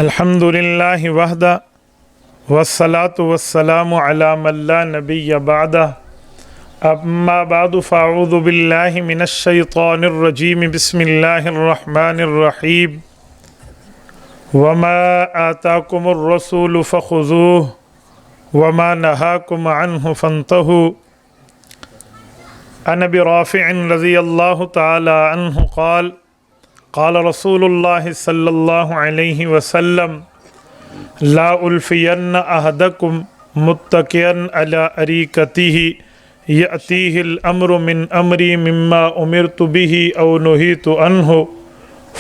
الحمدللہ وحدہ والصلاة والسلام علی من لا نبی بعدہ اما بعد فاعوذ باللہ من الشیطان الرجیم بسم اللہ الرحمن الرحیم وما آتاکم الرسول فخذوه وما نہاکم عنہ فانتہوا عن ابی رافع رضی اللہ تعالی عنہ قال قال رسول اللہ صلی اللہ علیہ وسلم لا ألفین أحدکم متکئا علی اریکتہ یأتیہ الامر من امری مما امرت به او نہیت عنہ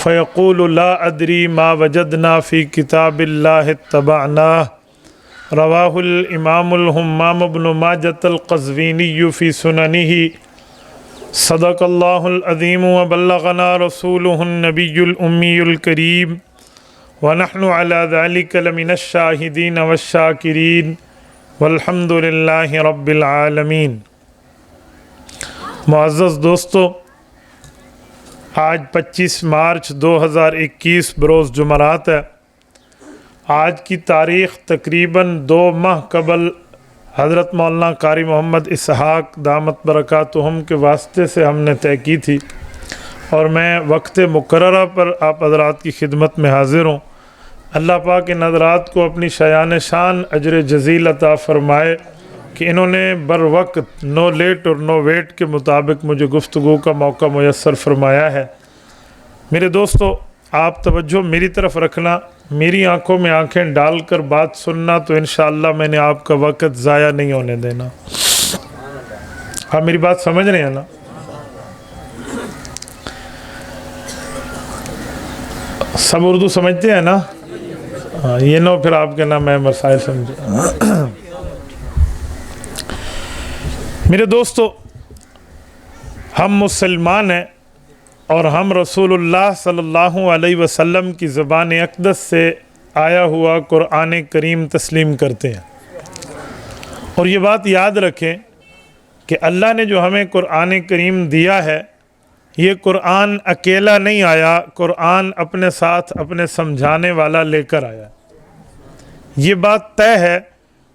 فیقول لا ادری ما وجدنا فی کتاب اللہ اتبعناہ رواہ الامام الہمام بن ماجۃ القزوینی فی سننہ صدق اللہ العظیم وبلغنا رسولہ النبی الامی الکریم ونحن علی ذلک لمن الشاہدین والشاکرین والحمد للہ رب العالمین۔ معزز دوستو، آج 25 مارچ 2021 بروز جمعرات ہے۔ آج کی تاریخ تقریباً 2 ماہ قبل حضرت مولانا قاری محمد اسحاق دامت برکاتہم کے واسطے سے ہم نے طے کی تھی، اور میں وقت مقررہ پر آپ حضرات کی خدمت میں حاضر ہوں۔ اللہ پاک ان حضرات کو اپنی شایان شان اجر جزیل عطا فرمائے کہ انہوں نے بر وقت نو لیٹ اور نو ویٹ کے مطابق مجھے گفتگو کا موقع میسر فرمایا ہے۔ میرے دوستو، آپ توجہ میری طرف رکھنا، میری آنکھوں میں آنکھیں ڈال کر بات سننا، تو انشاءاللہ میں نے آپ کا وقت ضائع نہیں ہونے دینا۔ آپ میری بات سمجھ رہے ہیں نا؟ سب اردو سمجھتے ہیں نا؟ ہاں، یہ نو پھر آپ کے نام میں مسائل سمجھے۔ میرے دوستو، ہم مسلمان ہیں اور ہم رسول اللہ صلی اللہ علیہ وسلم کی زبان اقدس سے آیا ہوا قرآن کریم تسلیم کرتے ہیں، اور یہ بات یاد رکھیں کہ اللہ نے جو ہمیں قرآن کریم دیا ہے، یہ قرآن اکیلا نہیں آیا، قرآن اپنے ساتھ اپنے سمجھانے والا لے کر آیا۔ یہ بات طے ہے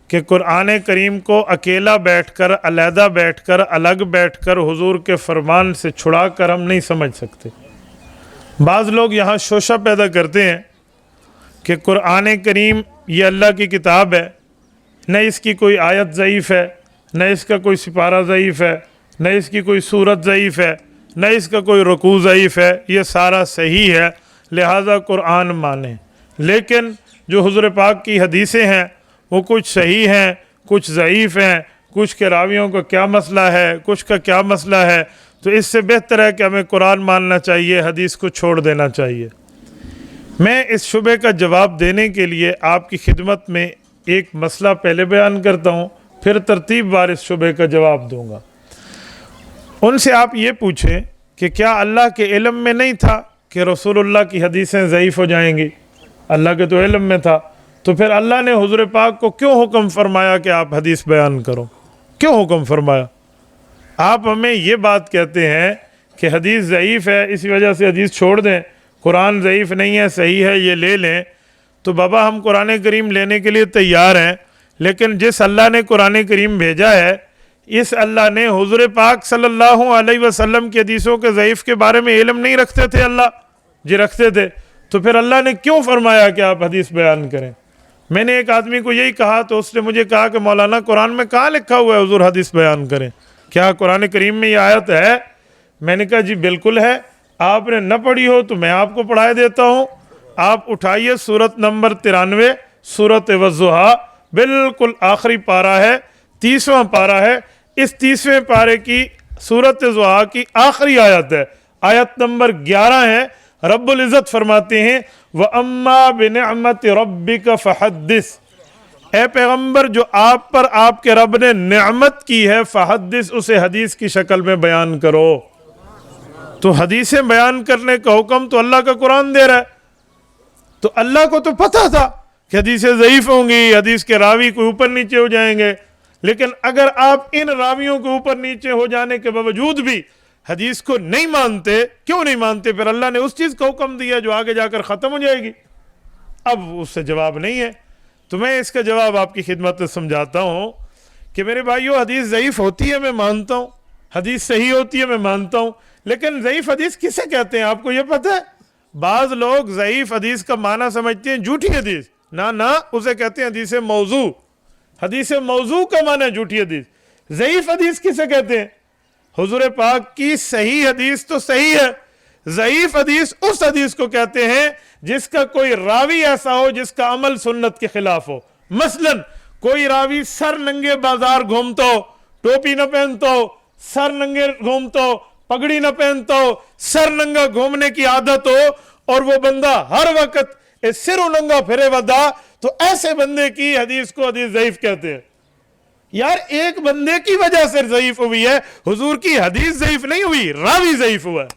کہ قرآن کریم کو اکیلا بیٹھ کر، علیحدہ بیٹھ کر، الگ بیٹھ کر حضور کے فرمان سے چھڑا کر ہم نہیں سمجھ سکتے۔ بعض لوگ یہاں شوشہ پیدا کرتے ہیں کہ قرآن کریم یہ اللہ کی کتاب ہے، نہ اس کی کوئی آیت ضعیف ہے، نہ اس کا کوئی سپارہ ضعیف ہے، نہ اس کی کوئی صورت ضعیف ہے، نہ اس کا کوئی رکوع ضعیف ہے، یہ سارا صحیح ہے، لہٰذا قرآن مانیں۔ لیکن جو حضور پاک کی حدیثیں ہیں وہ کچھ صحیح ہیں، کچھ ضعیف ہیں، کچھ کے راویوں کا کیا مسئلہ ہے، کچھ کا کیا مسئلہ ہے، تو اس سے بہتر ہے کہ ہمیں قرآن ماننا چاہیے، حدیث کو چھوڑ دینا چاہیے۔ میں اس شبے کا جواب دینے کے لیے آپ کی خدمت میں ایک مسئلہ پہلے بیان کرتا ہوں، پھر ترتیب وار اس شبے کا جواب دوں گا۔ ان سے آپ یہ پوچھیں کہ کیا اللہ کے علم میں نہیں تھا کہ رسول اللہ کی حدیثیں ضعیف ہو جائیں گی؟ اللہ کے تو علم میں تھا، تو پھر اللہ نے حضور پاک کو کیوں حکم فرمایا کہ آپ حدیث بیان کرو؟ کیوں حکم فرمایا؟ آپ ہمیں یہ بات کہتے ہیں کہ حدیث ضعیف ہے، اسی وجہ سے حدیث چھوڑ دیں، قرآن ضعیف نہیں ہے، صحیح ہے، یہ لے لیں۔ تو بابا، ہم قرآن کریم لینے کے لیے تیار ہیں، لیکن جس اللہ نے قرآن کریم بھیجا ہے، اس اللہ نے حضور پاک صلی اللہ علیہ وسلم کی حدیثوں کے ضعیف کے بارے میں علم نہیں رکھتے تھے؟ اللہ جی رکھتے تھے، تو پھر اللہ نے کیوں فرمایا کہ آپ حدیث بیان کریں؟ میں نے ایک آدمی کو یہی کہا تو اس نے مجھے کہا کہ مولانا، قرآن میں کہاں لکھا ہوا ہے حضور حدیث بیان کریں؟ کیا قرآن کریم میں یہ آیت ہے؟ میں نے کہا جی بالکل ہے، آپ نے نہ پڑھی ہو تو میں آپ کو پڑھائے دیتا ہوں۔ آپ اٹھائیے سورت نمبر 93، سورت والضحیٰ، بالکل آخری پارہ ہے، 30واں پارہ ہے۔ اس 30ویں پارے کی سورت ضحیٰ کی آخری آیت ہے، آیت نمبر 11 ہے۔ رب العزت فرماتے ہیں وَأَمَّا بِنِعْمَةِ رَبِّكَ فَحَدِّثْ، اے پیغمبر، جو آپ پر آپ کے رب نے نعمت کی ہے، فحدث، اسے حدیث کی شکل میں بیان کرو۔ تو حدیثیں بیان کرنے کا حکم تو اللہ کا قرآن دے رہا ہے۔ تو اللہ کو تو پتہ تھا کہ حدیثیں ضعیف ہوں گی، حدیث کے راوی کوئی اوپر نیچے ہو جائیں گے، لیکن اگر آپ ان راویوں کے اوپر نیچے ہو جانے کے باوجود بھی حدیث کو نہیں مانتے، کیوں نہیں مانتے؟ پھر اللہ نے اس چیز کا حکم دیا جو آگے جا کر ختم ہو جائے گی۔ اب اس سے جواب نہیں ہے. تو میں اس کا جواب آپ کی خدمت میں سمجھاتا ہوں کہ میرے بھائیو، حدیث ضعیف ہوتی ہے میں مانتا ہوں، حدیث صحیح ہوتی ہے میں مانتا ہوں، لیکن ضعیف حدیث کسے کہتے ہیں آپ کو یہ پتہ ہے؟ بعض لوگ ضعیف حدیث کا معنی سمجھتے ہیں جھوٹی حدیث. نہ اسے کہتے ہیں حدیث موضوع. حدیث موضوع کا معنی ہے جھوٹی حدیث. ضعیف حدیث کسے کہتے ہیں؟ حضور پاک کی صحیح حدیث تو صحیح ہے، ضعیف حدیث اس حدیث کو کہتے ہیں جس کا کوئی راوی ایسا ہو جس کا عمل سنت کے خلاف ہو. مثلا کوئی راوی سر ننگے بازار گھومتا ہو، ٹوپی نہ پہنتا ہو، سر ننگے گھومتا ہو، پگڑی نہ پہنتا ہو، سر ننگا گھومنے کی عادت ہو، اور وہ بندہ ہر وقت سر ننگا پھرے ودا، تو ایسے بندے کی حدیث کو حدیث ضعیف کہتے ہیں. یار ایک بندے کی وجہ سے ضعیف ہوئی ہے، حضور کی حدیث ضعیف نہیں ہوئی، راوی ضعیف ہوا ہے.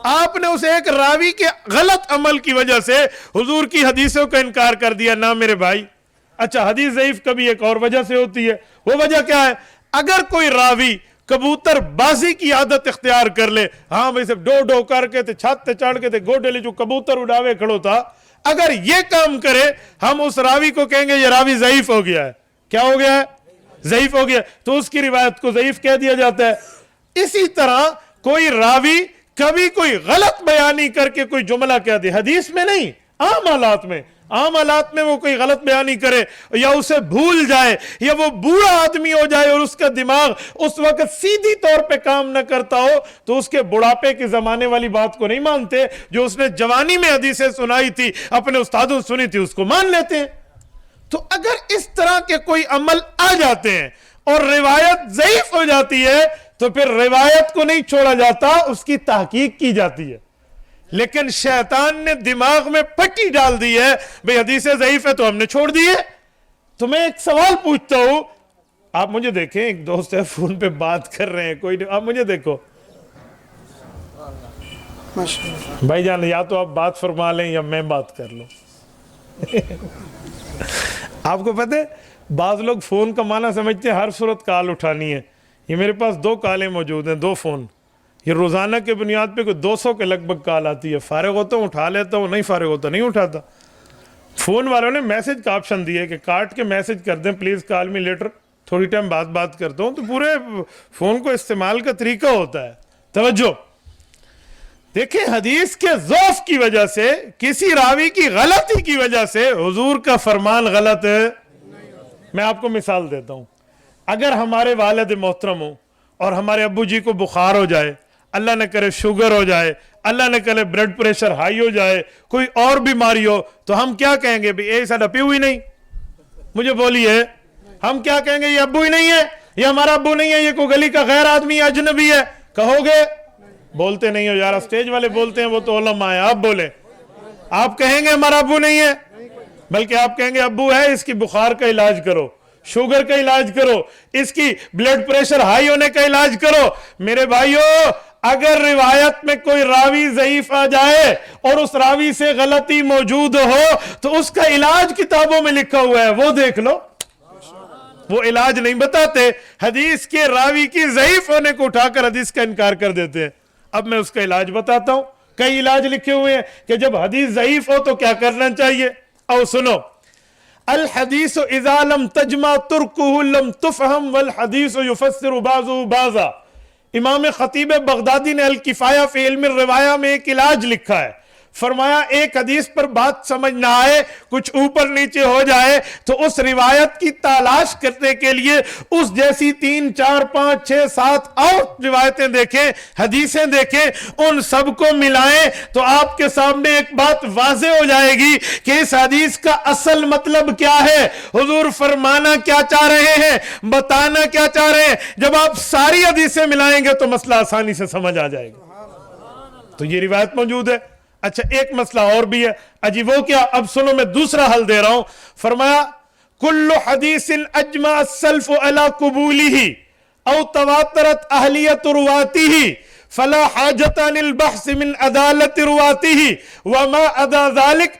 آپ نے اس ایک راوی کے غلط عمل کی وجہ سے حضور کی حدیثوں کا انکار کر دیا. نہ میرے بھائی. اچھا حدیث ضعیف کبھی ایک اور وجہ سے ہوتی ہے. وہ وجہ کیا ہے؟ اگر کوئی راوی کبوتر بازی کی عادت اختیار کر لے، ہاں بھائی صرف ڈو ڈو کر کے چھت تے چڑھ کے گوڈے لے جو کبوتر اڑاوے کھڑو تھا، اگر یہ کام کرے ہم اس راوی کو کہیں گے یہ راوی ضعیف ہو گیا ہے. کیا ہو گیا ہے؟ ضعیف ہو گیا. تو اس کی روایت کو ضعیف کہہ دیا جاتا ہے. اسی طرح کوئی راوی کبھی کوئی غلط بیانی کر کے کوئی جملہ کہہ دے، حدیث میں نہیں، عام حالات میں وہ کوئی غلط بیانی کرے، یا اسے بھول جائے، یا وہ بوڑھا آدمی ہو جائے اور اس کا دماغ اس وقت سیدھی طور پہ کام نہ کرتا ہو، تو اس کے بڑھاپے کے زمانے والی بات کو نہیں مانتے. جو اس نے جوانی میں حدیثیں سنائی تھی، اپنے استادوں سے سنی تھی، اس کو مان لیتے ہیں. تو اگر اس طرح کے کوئی عمل آ جاتے ہیں اور روایت ضعیف ہو جاتی ہے، تو پھر روایت کو نہیں چھوڑا جاتا، اس کی تحقیق کی جاتی ہے. لیکن شیطان نے دماغ میں پٹی ڈال دی ہے، بھئی حدیث ضعیف ہے تو ہم نے چھوڑ دی ہے. تو میں ایک سوال پوچھتا ہوں، آپ مجھے دیکھیں، ایک دوست ہے فون پہ بات کر رہے ہیں، کوئی نہیں، آپ مجھے دیکھو بھائی جان، یا تو آپ بات فرما لیں یا میں بات کر لوں. آپ کو پتہ ہے بعض لوگ فون کا معنی سمجھتے ہیں ہر صورت کال اٹھانی ہے. یہ میرے پاس 2 کالیں موجود ہیں، 2 فون. یہ روزانہ کے بنیاد پہ کوئی 200 کے لگ بھگ کال آتی ہے. فارغ ہوتا ہوں اٹھا لیتا ہوں، نہیں فارغ ہوتا نہیں اٹھاتا. فون والوں نے میسج کا آپشن دیا ہے کہ کاٹ کے میسج کر دیں، پلیز کال می لیٹر، تھوڑی ٹائم بعد بات کرتا ہوں. تو پورے فون کو استعمال کا طریقہ ہوتا ہے. توجہ دیکھیں، حدیث کے ضعف کی وجہ سے، کسی راوی کی غلطی کی وجہ سے حضور کا فرمان غلط ہے. میں آپ کو مثال دیتا ہوں. اگر ہمارے والد محترم ہوں اور ہمارے ابو جی کو بخار ہو جائے، اللہ نہ کرے شوگر ہو جائے، اللہ نہ کرے بلڈ پریشر ہائی ہو جائے، کوئی اور بیماری ہو، تو ہم کیا کہیں گے؟ بھی اے ساڈا پیو ہی نہیں. مجھے بولیے، ہم کیا کہیں گے؟ یہ ابو ہی نہیں ہے، یہ ہمارا ابو نہیں ہے، یہ کوئی گلی کا غیر آدمی اجنبی ہے. کہو گے؟ بولتے نہیں ہو یار، اسٹیج والے بولتے ہیں، وہ تو علماء ہیں. آپ بولیں، آپ کہیں گے ہمارا ابو نہیں ہے؟ بلکہ آپ کہیں گے ابو ہے، اس کی بخار کا علاج کرو، شوگر کا علاج کرو، اس کی بلڈ پریشر ہائی ہونے کا علاج کرو. میرے بھائیو، اگر روایت میں کوئی راوی ضعیف آ جائے اور اس راوی سے غلطی موجود ہو، تو اس کا علاج کتابوں میں لکھا ہوا ہے، وہ دیکھ لو. وہ علاج نہیں بتاتے، حدیث کے راوی کی ضعیف ہونے کو اٹھا کر حدیث کا انکار کر دیتے ہیں. اب میں اس کا علاج بتاتا ہوں. کئی علاج لکھے ہوئے ہیں کہ جب حدیث ضعیف ہو تو کیا کرنا چاہیے. او سنو، الحدیث اذا لم تجمع ترکہ لم تفہم والحدیث یفسر بعضہ بعضا. امام خطیب بغدادی نے الکفایہ فی علم الروایہ میں ایک علاج لکھا ہے. فرمایا ایک حدیث پر بات سمجھ نہ آئے، کچھ اوپر نیچے ہو جائے، تو اس روایت کی تلاش کرنے کے لیے اس جیسی 3 4 5 6 7 اور روایتیں دیکھیں، حدیثیں دیکھیں، ان سب کو ملائیں تو آپ کے سامنے ایک بات واضح ہو جائے گی کہ اس حدیث کا اصل مطلب کیا ہے، حضور فرمانا کیا چاہ رہے ہیں، بتانا کیا چاہ رہے ہیں. جب آپ ساری حدیثیں ملائیں گے تو مسئلہ آسانی سے سمجھ آ جائے گا. تو یہ روایت موجود ہے. اچھا ایک مسئلہ اور بھی ہے. اجی وہ کیا؟ اب سنو، میں دوسرا حل دے رہا ہوں. فرمایا کل حدیث اجمع السلف علی قبولہ او تواترت اہلیت رواتہ فلا حاجت عن البحث من عدالت رواتہ وما عدا ذلك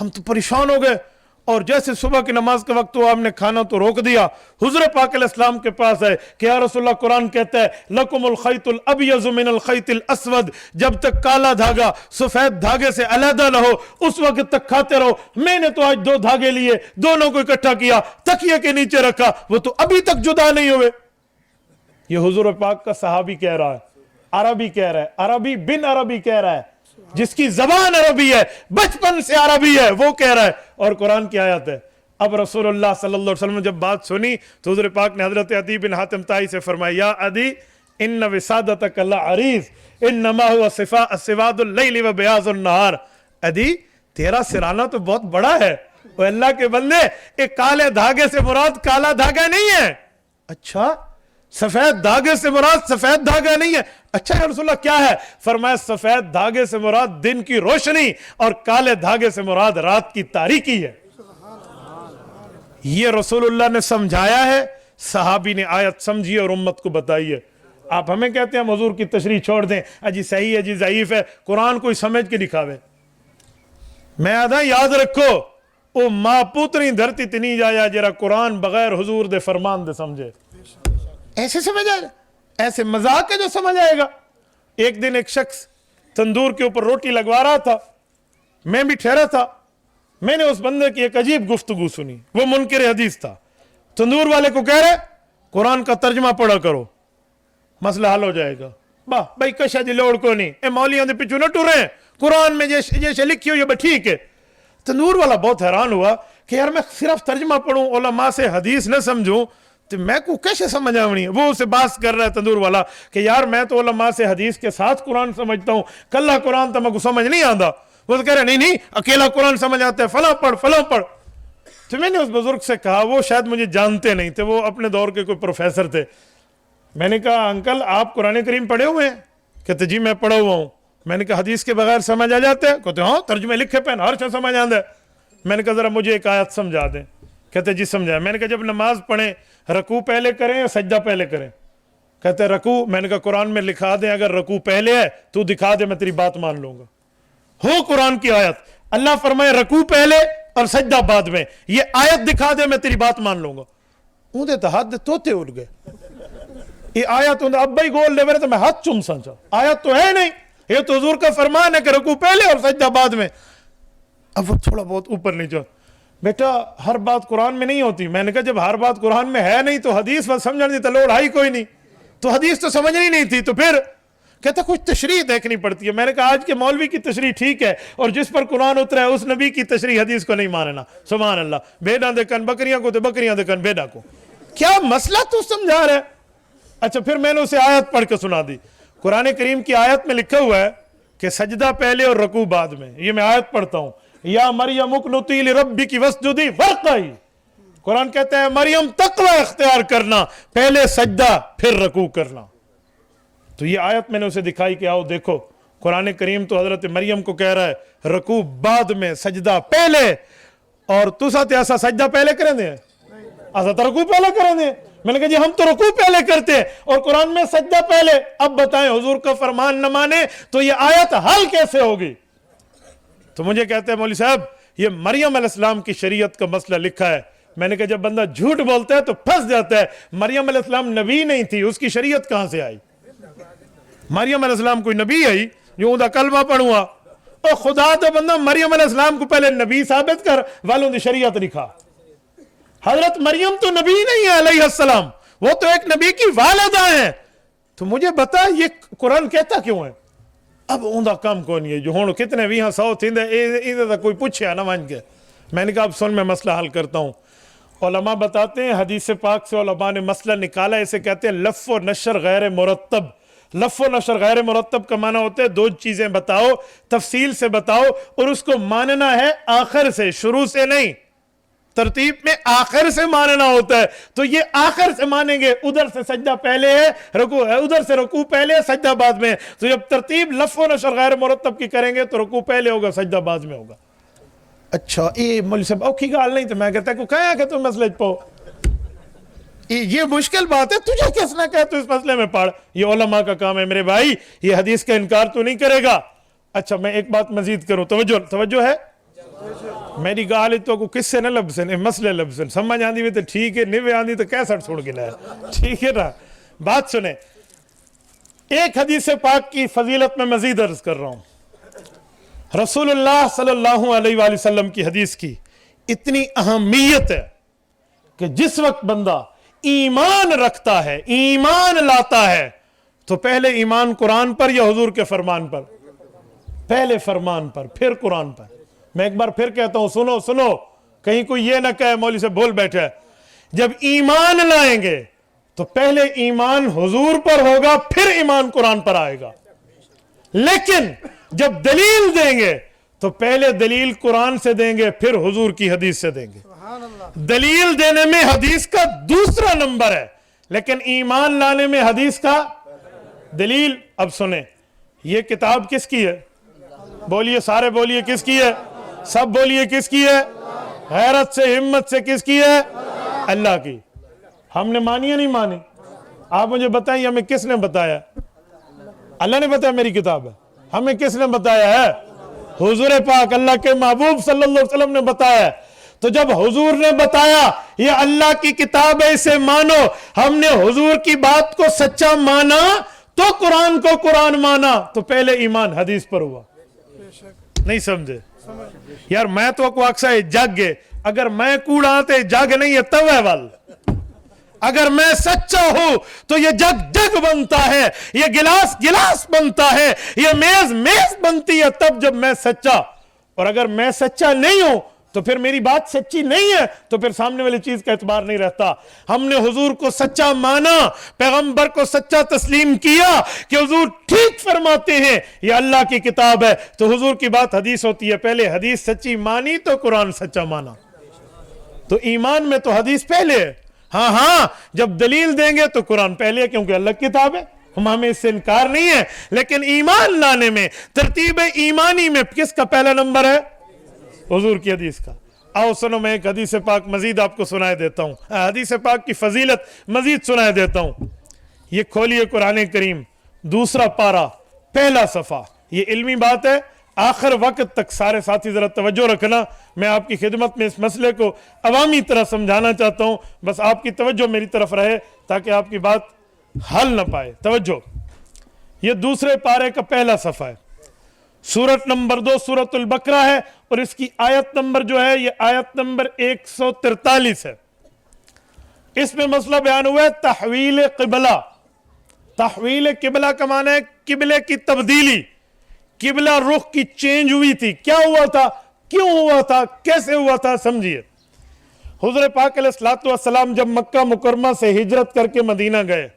ہم تو پریشان ہو گئے، اور جیسے صبح کی نماز کے وقت ہوا ہم نے کھانا تو روک دیا، حضور پاک علیہ السلام کے پاس ہے کہ یا رسول اللہ، قرآن کہتا ہے لکم الخیط الابیض من الخیط الاسود، جب تک کالا دھاگا سفید دھاگے سے علیحدہ نہ ہو اس وقت تک کھاتے رہو۔ میں نے تو آج 2 دھاگے لیے، دونوں کو اکٹھا کیا، تکیے کے نیچے رکھا، وہ تو ابھی تک جدا نہیں ہوئے۔ یہ حضور پاک کا صحابی کہہ رہا ہے، عربی کہہ رہا ہے، عربی بن عربی کہہ رہا ہے، جس کی زبان عربی ہے، بچپن سے عربی ہے، وہ کہہ رہا ہے، اور قرآن کی آیت ہے۔ اب رسول اللہ صلی اللہ علیہ وسلم نے جب بات سنی تو حضور پاک نے حضرت عدی بن حاتم طائی سے فرمایا، یا عدی ان وسادتک لعریض انما هو سواد اللیل و بیاض النہار۔ عدی تیرا سرانہ تو بہت بڑا ہے، وہ اللہ کے بندے، ایک کالے دھاگے سے مراد کالا دھاگا نہیں ہے۔ اچھا، سفید دھاگے سے مراد سفید دھاگا نہیں ہے؟ اچھا یا رسول اللہ کیا ہے؟ فرمایا سفید دھاگے سے مراد دن کی روشنی، اور کالے دھاگے سے مراد رات کی تاریکی ہے۔ یہ رسول اللہ نے سمجھایا ہے، صحابی نے آیت سمجھی اور امت کو بتائی ہے۔ آپ ہمیں کہتے ہیں ہم حضور کی تشریح چھوڑ دیں، اجی صحیح ہے جی ضعیف ہے، قرآن کوئی سمجھ کے دکھاوے۔ میں آدھا یاد رکھو، او ماں پوتری دھرتی تنی جایا جرا قرآن بغیر حضور دے فرمان دے سمجھے۔ ایسے سمجھ آئے گا، ایسے مذاق ہے جو سمجھ آئے گا۔ ایک دن ایک شخص تندور کے اوپر روٹی لگوا رہا تھا، میں بھی ٹھہرا تھا، میں نے اس بندے کی ایک عجیب گفتگو سنی، وہ منکر حدیث تھا۔ تندور والے کو کہہ رہے قرآن کا ترجمہ پڑھا کرو، مسئلہ حل ہو جائے گا۔ باہ بھائی کشا جی لوڑ کو نہیں، اے مولیوں دے پیچھو نہ ٹورے، قرآن میں جیسے لکھی ہو یہ ٹھیک ہے۔ تندور والا بہت حیران ہوا کہ یار میں صرف ترجمہ پڑھوں، علماء سے حدیث نہ سمجھوں تو میں کو کیسے سمجھ آونی ہے۔ وہ اسے باس کر رہا ہے تندور والا کہ یار میں تو علماء سے حدیث کے ساتھ قرآن سمجھتا ہوں، کلہ قرآن تو میں کو سمجھ نہیں آتا۔ وہ کہہ رہا نہیں اکیلا قرآن سمجھ آتا ہے، فلاں پڑھ فلاں پڑھ۔ تو میں نے اس بزرگ سے کہا، وہ شاید مجھے جانتے نہیں تھے، وہ اپنے دور کے کوئی پروفیسر تھے۔ میں نے کہا انکل آپ قرآن کریم پڑھے ہوئے ہیں؟ کہتے جی میں پڑھا ہوا ہوں۔ میں نے کہا حدیث کے بغیر سمجھ آ جاتے ہیں؟ کہتے ہاں ترجمے لکھے پہ ہر چیز سمجھ آتا ہے۔ میں نے کہا ذرا مجھے ایک آیت سمجھا دیں۔ کہتے جی سمجھا۔ میں نے کہا جب نماز پڑھیں رکوع پہلے کریں یا سجدہ پہلے کریں؟ کہتے رکوع۔ میں نے کہا قرآن میں لکھا دیں اگر رکوع پہلے ہے تو دکھا دے، میں تیری بات مان لوں گا۔ ہو قرآن کی آیت، اللہ فرمائے رکوع پہلے اور سجدہ بعد میں، یہ آیت دکھا دے میں تیری بات مان لوں گا۔ اندے تو ہاتھ توتے اڑ گئے، یہ آیت اب بھائی گول لے میرے تو میں ہاتھ چوم سمجھا، آیت تو ہے نہیں، یہ تو حضور کا فرمان ہے کہ رکوع پہلے اور سجدہ بعد میں۔ اب وہ تھوڑا بہت اوپر نیچے، بیٹا ہر بات قرآن میں نہیں ہوتی۔ میں نے کہا جب ہر بات قرآن میں ہے نہیں تو حدیث بس سمجھنے دی تو لوڑ آئی کوئی نہیں، تو حدیث تو سمجھنی نہیں تھی، تو پھر کہتا کچھ تشریح دیکھنی پڑتی ہے۔ میں نے کہا آج کے مولوی کی تشریح ٹھیک ہے، اور جس پر قرآن اترا ہے اس نبی کی تشریح حدیث کو نہیں ماننا۔ سبحان اللہ، بھیڑاں دے کن بکریاں کو تو بکریاں دے کن بھیڑاں کو، کیا مسئلہ تو سمجھا رہا ہے؟ اچھا پھر میں نے اسے آیت پڑھ کے سنا دی۔ قرآن کریم کی آیت میں لکھا ہوا ہے کہ سجدہ پہلے اور رکوع بعد میں۔ یہ میں آیت پڑھتا ہوں، یا مریم اقنتی لربک واسجدی وارکعی۔ قرآن کہتا ہے مریم تقوی اختیار کرنا، پہلے سجدہ پھر رکوع کرنا۔ تو یہ آیت میں نے اسے دکھائی کہ آؤ دیکھو، قرآن کریم تو حضرت مریم کو کہہ رہا ہے رکوع بعد میں سجدہ پہلے، اور تو ساتھ ایسا سجدہ پہلے کریں دیں، ایسا تو رکوع پہلے کریں دیں۔ میں نے کہا جی ہم تو رکوع پہلے کرتے ہیں اور قرآن میں سجدہ پہلے۔ اب بتائیں حضور کا فرمان نہ مانے تو یہ آیت حل کیسے ہوگی؟ تو مجھے کہتے ہیں مولوی صاحب یہ مریم علیہ السلام کی شریعت کا مسئلہ لکھا ہے۔ میں نے کہا جب بندہ جھوٹ بولتا ہے تو پھنس جاتا ہے۔ مریم علیہ السلام نبی نہیں تھی، اس کی شریعت کہاں سے آئی؟ مریم علیہ السلام کوئی نبی ہے جو اندھا کلمہ پڑھوا؟ اور خدا تو بندہ مریم علیہ السلام کو پہلے نبی ثابت کر والوں دی شریعت لکھا۔ حضرت مریم تو نبی نہیں ہے علیہ السلام، وہ تو ایک نبی کی والدہ ہیں۔ تو مجھے بتا یہ قرآن کہتا کیوں ہے؟ اب اوندا کام کون یہ جو ہونو کتنے بھی ہاں سو تھیں دے ایدھے کوئی پوچھے نہ مان کے۔ میں نے کہا اب سن میں مسئلہ حل کرتا ہوں۔ علماء بتاتے ہیں حدیث پاک سے علماء نے مسئلہ نکالا، اسے کہتے ہیں لف و نشر غیر مرتب۔ لف و نشر غیر مرتب کا معنی ہوتا ہے دو چیزیں بتاؤ، تفصیل سے بتاؤ، اور اس کو ماننا ہے آخر سے، شروع سے نہیں۔ ترتیب میں آخر سے ماننا ہوتا ہے، تو یہ آخر سے مانیں گے، ادھر سے سجدہ پہلے ہے رکوع ہے، ادھر سے رکوع پہلے ہے سجدہ بعد میں ہے۔ تو جب ترتیب لف و نشر غیر مرتب کی کریں گے تو رکوع پہلے ہوگا سجدہ بعد میں ہوگا۔ اچھا یہ مولوی صاحب اوکھی گال نہیں، تو میں کہتا ہے کہاں کہ تم مسئلے پو یہ مشکل بات ہے، تجھے کس نہ کہے تو اس مسئلے میں پڑھ، یہ علماء کا کام ہے میرے بھائی، یہ حدیث کا انکار تو نہیں کرے گا۔ اچھا میں ایک بات مزید کروں، توجہ ہے؟ میری گال تو کو کس سے نہ لبسن مسئلے لبسن سمجھ آندی بھی تو ٹھیک ہے نہیں آندی تو کیسٹ چھوڑ کے لائے ٹھیک ہے نا بات سنیں ایک حدیث پاک کی فضیلت میں مزید عرض کر رہا ہوں رسول اللہ صلی اللہ علیہ وآلہ وسلم کی حدیث کی اتنی اہمیت ہے کہ جس وقت بندہ ایمان رکھتا ہے ایمان لاتا ہے تو پہلے ایمان قرآن پر یا حضور کے فرمان پر پہلے فرمان پر پھر قرآن پر میں ایک بار پھر کہتا ہوں سنو سنو کہیں کوئی یہ نہ کہے مولوی سے بول بیٹھے جب ایمان لائیں گے تو پہلے ایمان حضور پر ہوگا پھر ایمان قرآن پر آئے گا لیکن جب دلیل دیں گے تو پہلے دلیل قرآن سے دیں گے پھر حضور کی حدیث سے دیں گے دلیل دینے میں حدیث کا دوسرا نمبر ہے لیکن ایمان لانے میں حدیث کا دلیل اب سنیں یہ کتاب کس کی ہے بولیے سارے بولیے کس کی ہے سب بولیے کس کی ہے غیرت سے ہمت سے کس کی ہے اللہ کی ہم نے مانی یا نہیں مانی آپ مجھے بتائیں ہمیں کس نے بتایا اللہ نے بتایا میری کتاب ہے ہمیں کس نے بتایا ہے حضور پاک اللہ کے محبوب صلی اللہ علیہ وسلم نے بتایا ہے تو جب حضور نے بتایا یہ اللہ کی کتاب ہے اسے مانو ہم نے حضور کی بات کو سچا مانا تو قرآن کو قرآن مانا تو پہلے ایمان حدیث پر ہوا نہیں سمجھے یار میں تو کو اکثر جگ گے اگر میں کوڑا تے جگ نہیں ہے تو ہے وال اگر میں سچا ہوں تو یہ جگ جگ بنتا ہے یہ گلاس گلاس بنتا ہے یہ میز میز بنتی ہے تب جب میں سچا اور اگر میں سچا نہیں ہوں تو پھر میری بات سچی نہیں ہے تو پھر سامنے والی چیز کا اعتبار نہیں رہتا ہم نے حضور کو سچا مانا پیغمبر کو سچا تسلیم کیا کہ حضور ٹھیک فرماتے ہیں یہ اللہ کی کتاب ہے تو حضور کی بات حدیث ہوتی ہے پہلے حدیث سچی مانی تو قرآن سچا مانا تو ایمان میں تو حدیث پہلے ہے ہاں جب دلیل دیں گے تو قرآن پہلے ہے کیونکہ اللہ کی کتاب ہے ہمیں اس سے انکار نہیں ہے لیکن ایمان لانے میں ترتیب ایمانی میں کس کا پہلا نمبر ہے حضور کی حدیث کا آؤ سنو میں ایک حدیث پاک مزید آپ کو سنائے دیتا ہوں حدیث پاک کی فضیلت مزید سنائے دیتا ہوں یہ کھولیے قرآن کریم دوسرا پارہ پہلا صفحہ یہ علمی بات ہے آخر وقت تک سارے ساتھی ذرا توجہ رکھنا میں آپ کی خدمت میں اس مسئلے کو عوامی طرح سمجھانا چاہتا ہوں بس آپ کی توجہ میری طرف رہے تاکہ آپ کی بات حل نہ پائے توجہ یہ دوسرے پارے کا پہلا صفحہ ہے سورت نمبر 2 سورت البقرہ ہے اور اس کی آیت نمبر جو ہے یہ آیت نمبر 143 ہے اس میں مسئلہ بیان ہوا ہے تحویل قبلہ تحویل قبلہ کا معنی ہے قبلے کی تبدیلی قبلہ رخ کی چینج ہوئی تھی کیا ہوا تھا کیوں ہوا تھا کیسے ہوا تھا سمجھیے حضور پاک علیہ السلام جب مکہ مکرمہ سے ہجرت کر کے مدینہ گئے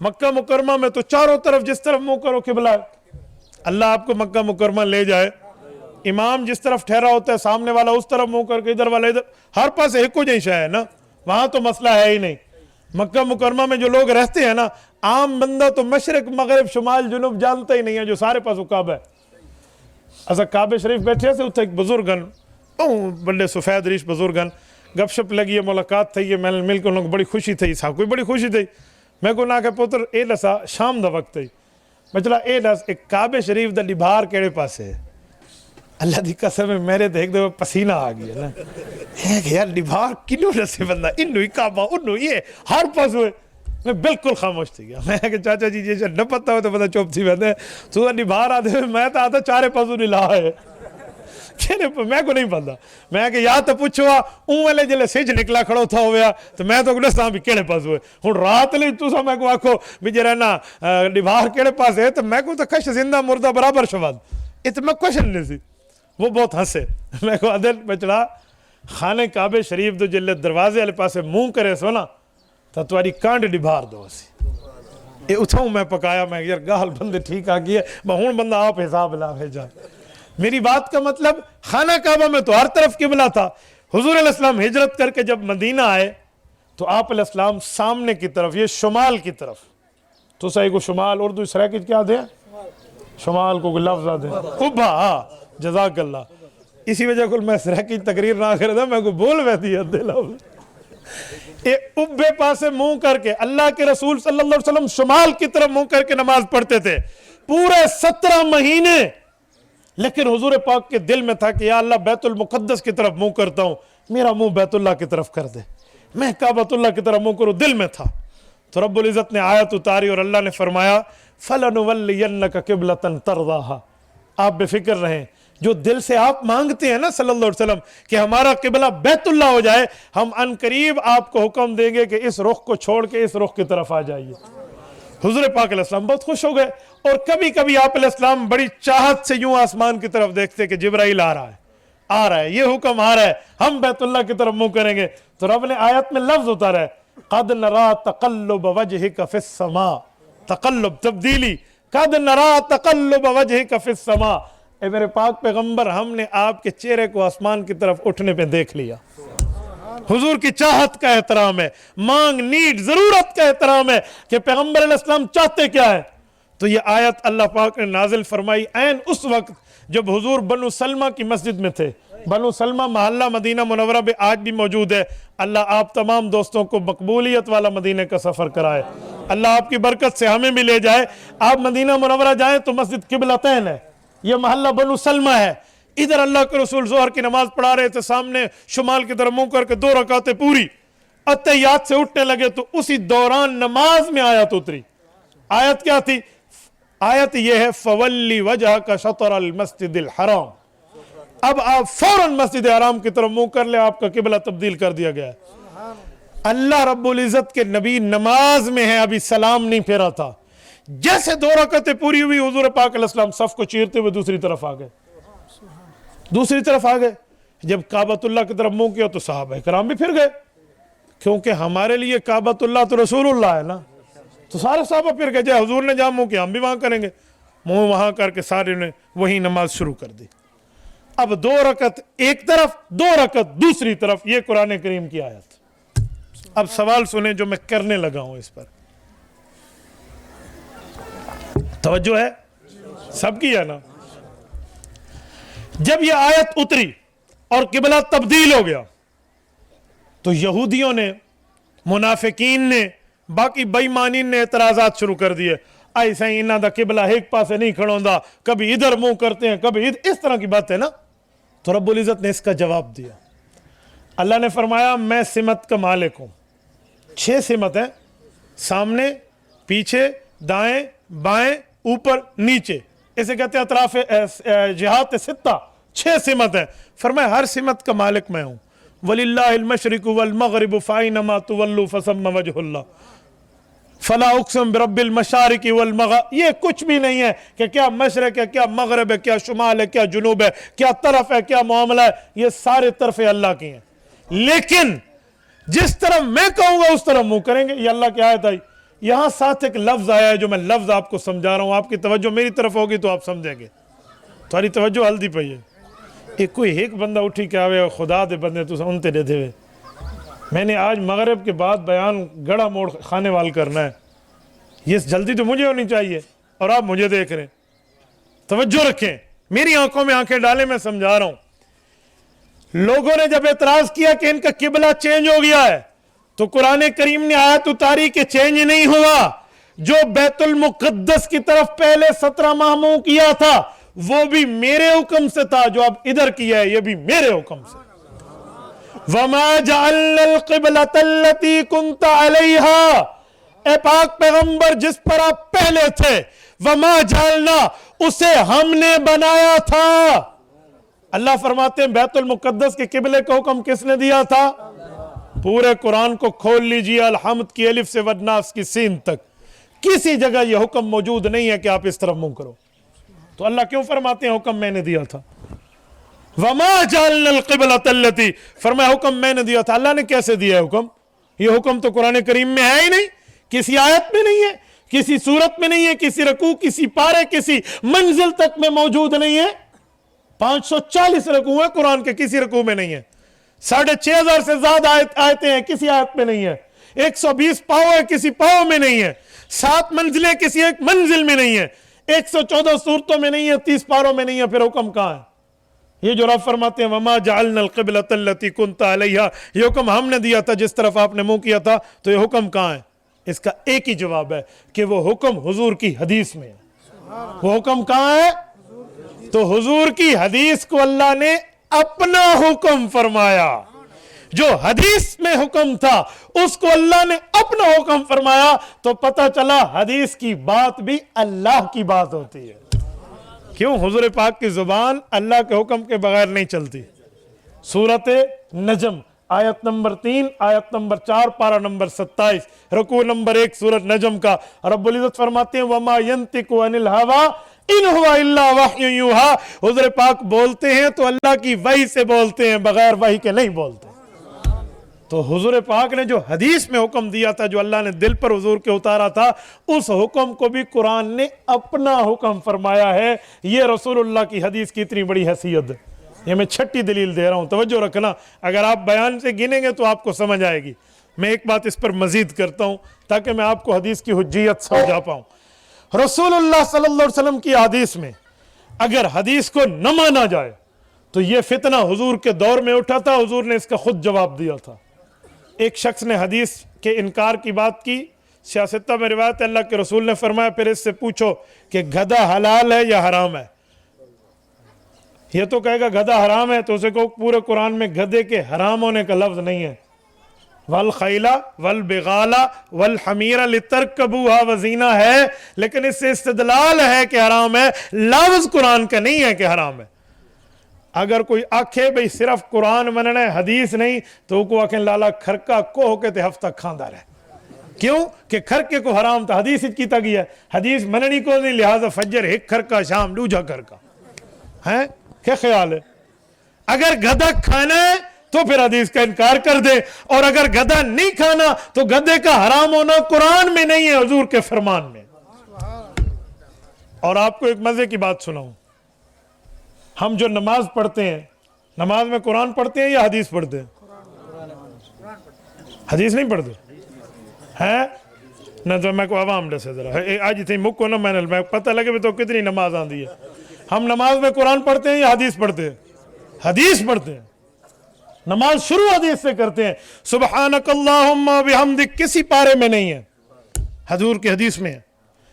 مکہ مکرمہ میں تو چاروں طرف جس طرف منہ کرو قبلہ ہے اللہ آپ کو مکہ مکرمہ لے جائے امام جس طرف ٹھہرا ہوتا ہے سامنے والا اس طرف منہ کر کے ادھر والا ادھر ہر پاس ایک کو جیسا ہے نا وہاں تو مسئلہ ہے ہی نہیں مکہ مکرمہ میں جو لوگ رہتے ہیں نا عام بندہ تو مشرق مغرب شمال جنوب جانتا ہی نہیں ہے جو سارے پاس کعبہ ہے ایسا کعبہ شریف بیٹھے سے اتھے ایک بزرگن بڑے سفید ریش بزرگن گپ شپ لگی ہے ملاقات تھی میں مل کے ان لوگ بڑی خوشی تھی صاحب کوئی بڑی خوشی تھی میں کو نہ کہ پوتر اے لسا شام دا وقت تھی میں چلا اے لس ایک کعبہ شریف دا ڈبھار کیڑے پاس ہے اللہ دی قسم ہے میرے دیکھ دے پسینہ آ گیا نا یار ڈبھار کنوں رسے بندہ انہوں ہی کعبہ انہوں یہ ہر پاس ہوئے میں بالکل خاموش تھی گیا میں کہ چاچا جی یہ نہ پتہ ہو تو بندہ چوپ تھی بندے تو ڈبھار آدھے میں تو آتا چارے پاسوں نہیں لا ہے میں کو نہیں پتا میں کہ یا تو پوچھوا اون والے جلے سج نکلا کھڑو تھا ہویا تو میں تو دساں بھی کیڑے پاس ہوئے ہن رات لئی تساں میں کو آکھو بھی جے رہنا ڈبھار کیڑے پاس ہے تو میں کو تو کش زندہ مردہ برابر شواد اتنا کوشچن نہیں سی وہ بہت ہنسے میں کو عدل بچڑا خانے کعبے شریف دو جلے دروازے والے پاسے منہ کرے سو نا تو تمہاری کانڈ ڈبھار دو سی یہ اتھاؤں میں پکایا میں یار گال بندے ٹھیک آ گئی ہے میں ہوں بندہ آپ حساب لا بھیجا میری بات کا مطلب خانہ کعبہ میں تو ہر طرف قبلہ تھا حضور علیہ السلام ہجرت کر کے جب مدینہ آئے تو آپ علیہ السلام سامنے کی طرف یہ شمال کی طرف تو صحیح کو شمال اردو سرائکت کیا دیں شمال کو لفظ دیں ابھا ہاں جزاک اللہ اسی وجہ کو میں سرائکت تقریر نہ کر دا میں کو بول ویدی ہے لفظ اے ابھے پاسے منہ کر کے اللہ کے رسول صلی اللہ علیہ وسلم شمال کی طرف منہ کر کے نماز پڑھتے تھے پورے 17 مہینے لیکن حضور پاک کے دل میں تھا کہ یا اللہ بیت المقدس کی طرف منہ کرتا ہوں، میرا منہ بیت اللہ کی طرف کر دے، میں کعبۃ اللہ کی طرف منہ کروں، دل میں تھا۔ تو رب العزت نے آیت اتاری اور اللہ نے فرمایا فَلَنُوَلِّيَنَّكَ قِبْلَةً تَرْضَاهَا، آپ بے فکر رہیں، جو دل سے آپ مانگتے ہیں نا صلی اللہ علیہ وسلم کہ ہمارا قبلہ بیت اللہ ہو جائے، ہم ان قریب آپ کو حکم دیں گے کہ اس رخ کو چھوڑ کے اس رخ کی طرف آ جائیے۔ حضور پاک علیہ السلام بہت خوش ہو گئے، اور کبھی کبھی آپ علیہ السلام بڑی چاہت سے یوں آسمان کی طرف دیکھتے کہ جبرائیل آ رہا ہے، یہ حکم آ رہا ہے، ہم بیت اللہ کی طرف منہ کریں گے۔ تو رب نے آیت میں لفظ اتارا ہے قَدْ نَرَا تَقَلُّبَ وَجْهِكَ فِي السَّمَاءِ، تقلب تبدیلی، قَدْ نَرَا تَقَلُّبَ وَجْهِكَ فِي السَّمَاءِ، اے میرے پاک پیغمبر ہم نے آپ کے چہرے کو آسمان کی طرف اٹھنے پہ دیکھ لیا۔ حضور کی چاہت کا احترام ہے، مانگ نیڈ ضرورت کا احترام ہے کہ پیغمبر علیہ السلام چاہتے کیا ہے۔ تو یہ آیت اللہ پاک نے نازل فرمائی عین اس وقت جب حضور بنو سلمہ کی مسجد میں تھے۔ بنو سلمہ محلہ مدینہ منورہ میں آج بھی موجود ہے۔ اللہ آپ تمام دوستوں کو مقبولیت والا مدینہ کا سفر کرائے، اللہ آپ کی برکت سے ہمیں بھی لے جائے۔ آپ مدینہ منورہ جائیں تو مسجد قبلتین ہے، یہ محلہ بنو سلمہ ہے۔ ادھر اللہ کے رسول ظہر کی نماز پڑھا رہے تھے، سامنے شمال کی طرف منہ کر کے 2 رکعتیں پوری، اتحیات سے اٹھنے لگے تو اسی دوران نماز میں آیت اتری۔ آیت کیا تھی؟ آیت یہ ہے فَوَلِّ وَجْهَكَ شَطْرَ الْمَسْجِدِ الْحَرَامِ، اب آپ فوراً مسجد حرام کی طرف منہ کر لیں، آپ کا قبلہ تبدیل کر دیا گیا ہے۔ اللہ رب العزت کے نبی نماز میں ہے، ابھی سلام نہیں پھیرا تھا، جیسے 2 رکعتیں پوری ہوئی حضور پاک علیہ السلام صف کو چیرتے ہوئے دوسری طرف آ گئے۔ جب کعبۃ اللہ کی طرف منہ کیا تو صحابہ کرام بھی پھر گئے، کیونکہ ہمارے لیے کعبۃ اللہ تو رسول اللہ ہے نا، تو سارے صحابہ پھر گئے، جائے حضور نے جہاں منہ کیا ہم بھی وہاں کریں گے، منہ وہاں کر کے سارے نے وہی نماز شروع کر دی۔ اب 2 رکعت ایک طرف، 2 رکعت دوسری طرف، یہ قرآن کریم کی آیت۔ اب سوال سنیں جو میں کرنے لگا ہوں، اس پر توجہ ہے سب کی ہے نا؟ جب یہ آیت اتری اور قبلہ تبدیل ہو گیا تو یہودیوں نے، منافقین نے، باقی بے ایمانین نے اعتراضات شروع کر دیے، ایسا ہی انہاں دا قبلہ ایک پاسے نہیں کھڑوندا، کبھی ادھر منہ کرتے ہیں کبھی ادھر، اس طرح کی بات ہے نا۔ تو رب العزت نے اس کا جواب دیا، اللہ نے فرمایا میں سمت کا مالک ہوں، 6 سمت ہیں، سامنے، پیچھے، دائیں، بائیں، اوپر، نیچے، اسے کہتے ہیں اطراف جہات 6 سمت ہیں۔ فرمایا ہر سمت کا مالک میں ہوں، وَلِلَّهِ الْمَشْرِقُ وَالْمَغْرِبُ فَأَيْنَمَا تُوَلُّوا فَثَمَّ وَجْهُ اللَّهِ فَلَا أُقْسِمُ بِرَبِّ الْمَشَارِقِ وَالْمَغْرِبِ، یہ کچھ بھی نہیں ہے کہ کیا مشرق ہے، کیا مغرب ہے، کیا شمال ہے، کیا جنوب ہے، کیا طرف ہے، کیا معاملہ ہے، یہ سارے طرفیں اللہ کی ہیں، لیکن جس طرف میں کہوں گا اس طرف منہ کریں گے۔ یہ اللہ کی آیت آئی۔ یہاں ساتھ ایک لفظ آیا ہے جو میں لفظ آپ کو سمجھا رہا ہوں، آپ کی توجہ میری طرف ہوگی تو آپ سمجھیں گے، تمہاری توجہ ہلدی پئی ہے۔ ایک کوئی ایک بندہ اٹھی کے آوے خدا دے بندے تو ان تے دے دے ہوئے، میں نے آج مغرب کے بعد بیان گڑا موڑ کھانے وال کرنا ہے، یہ جلدی تو مجھے ہونی چاہیے، اور آپ مجھے دیکھ رہے ہیں، توجہ رکھیں، میری آنکھوں میں آنکھیں ڈالیں، میں سمجھا رہا ہوں۔ لوگوں نے جب اعتراض کیا کہ ان کا قبلہ چینج ہو گیا ہے تو قرآن کریم نے آیت اتاری کہ چینج نہیں ہوا، جو بیت المقدس کی طرف پہلے 17 ماہ منہ کیا تھا وہ بھی میرے حکم سے تھا، جو اب ادھر کیا ہے یہ بھی میرے حکم سے۔ وَمَا جَعَلْنَا الْقِبْلَةَ الَّتِي كُنْتَ عَلَيْهَا، اے پاک پیغمبر جس پر آپ پہلے تھے، وَمَا جَعَلْنَا، اسے ہم نے بنایا تھا۔ اللہ فرماتے ہیں بیت المقدس کے قبلے کا حکم کس نے دیا تھا؟ پورے قرآن کو کھول لیجئے، الحمد کی الف سے والناس کی سین تک، کسی جگہ یہ حکم موجود نہیں ہے کہ آپ اس طرف منہ کرو۔ تو اللہ کیوں فرماتے ہیں حکم میں نے دیا تھا؟ وَمَا جَعَلْنَا الْقِبْلَةَ الَّتِي، فرمایا حکم میں نے دیا تھا۔ اللہ نے کیسے دیا ہے حکم؟ یہ حکم تو قرآن کریم میں ہے ہی نہیں، کسی آیت میں نہیں ہے، کسی صورت میں نہیں ہے، کسی رکوع، کسی پارے، کسی منزل تک میں موجود نہیں ہے۔ 540 رکوع ہیں قرآن کے، کسی رکوع میں نہیں ہے۔ 6500 سے زیادہ آیتیں ہیں، کسی آیت میں نہیں ہے۔ 120 پاؤں ہیں، کسی پاؤں میں نہیں ہے۔ 7 منزلیں کسی ایک منزل میں نہیں ہے۔ 114 صورتوں میں نہیں ہے، 30 پاروں میں نہیں ہے، پھر حکم کہاں ہے؟ یہ جو رب فرماتے ہیں وَمَا جَعَلْنَا الْقِبْلَةَ الَّتِي كُنْتَ عَلَيْهَا، یہ حکم ہم نے دیا تھا جس طرف آپ نے منہ کیا تھا، تو یہ حکم کہاں ہے؟ اس کا ایک ہی جواب ہے کہ وہ حکم حضور کی حدیث میں ہے۔ وہ حکم کہاں ہے؟ تو حضور کی حدیث کو اللہ نے اپنا حکم فرمایا. جو حدیث میں حکم تھا اس کو اللہ نے اپنا حکم فرمایا, تو پتہ چلا حدیث کی بات بھی اللہ کی بات ہوتی ہے. کیوں؟ حضور پاک کی زبان اللہ کے حکم کے بغیر نہیں چلتی. سورۃ نجم آیت نمبر 3 آیت نمبر 4 پارہ نمبر 27 رکوع نمبر 1 سورۃ نجم کا رب العزت فرماتے ہیں وما ينطق عن الهوى ان هو الا وحی یوحی. حضور پاک بولتے ہیں تو اللہ کی وحی سے بولتے ہیں, بغیر وحی کے نہیں بولتے. تو حضور پاک نے جو حدیث میں حکم دیا تھا, جو اللہ نے دل پر حضور کے اتارا تھا, اس حکم کو بھی قرآن نے اپنا حکم فرمایا ہے. یہ رسول اللہ کی حدیث کی اتنی بڑی حیثیت ہے. یہ میں چھٹی دلیل دے رہا ہوں, توجہ رکھنا. اگر آپ بیان سے گنیں گے تو آپ کو سمجھ آئے گی. میں ایک بات اس پر مزید کرتا ہوں تاکہ میں آپ کو حدیث کی حجیت سمجھا پاؤں. رسول اللہ صلی اللہ علیہ وسلم کی حدیث میں اگر حدیث کو نہ مانا جائے تو یہ فتنہ حضور کے دور میں اٹھا تھا. حضور نے اس کا خود جواب دیا تھا. ایک شخص نے حدیث کے انکار کی بات کی. سیاستہ میں روایت ہے, اللہ کے رسول نے فرمایا پھر اس سے پوچھو کہ گدھا حلال ہے یا حرام ہے. یہ تو کہے گا گدھا حرام ہے, تو اسے کہو پورے قرآن میں گدھے کے حرام ہونے کا لفظ نہیں ہے. والخیل والبغال والحمیر لترکبوها وزینہ ہے, لیکن اس سے استدلال ہے کہ حرام ہے, لفظ قرآن کا نہیں ہے کہ حرام ہے. اگر کوئی آکھے بھئی صرف قرآن مننا ہے حدیث نہیں, تو وہ کو آکھیں لالا کھرکا کو ہو کے تے ہفتہ کھاندہ رہے. کیوں کہ کھرکے کو حرام تھا, حدیث ہی کیتا گیا ہے, حدیث مننی کو نہیں, لہذا فجر ایک کھرکا شام دوجا کھرکا ہے. کیا خیال ہے؟ اگر گدھا کھانا ہے تو پھر حدیث کا انکار کر دے, اور اگر گدھا نہیں کھانا تو گدھے کا حرام ہونا قرآن میں نہیں ہے, حضور کے فرمان میں. اور آپ کو ایک مزے کی بات سناؤں. ہم جو نماز پڑھتے ہیں, نماز میں قرآن پڑھتے ہیں یا حدیث پڑھتے ہیں؟ حدیث نہیں پڑھتے ہیں نہ. تو میں کو عوام ڈسے ذرا آج تھی مک کو نہ میں پتہ لگے بھی تو کتنی نماز آندھی ہے. ہم نماز میں قرآن پڑھتے ہیں یا حدیث پڑھتے ہیں؟ حدیث پڑھتے ہیں. نماز شروع حدیث سے کرتے ہیں. سبحانک اللہم بحمدک کسی پارے میں نہیں ہے, حضور کی حدیث میں ہے.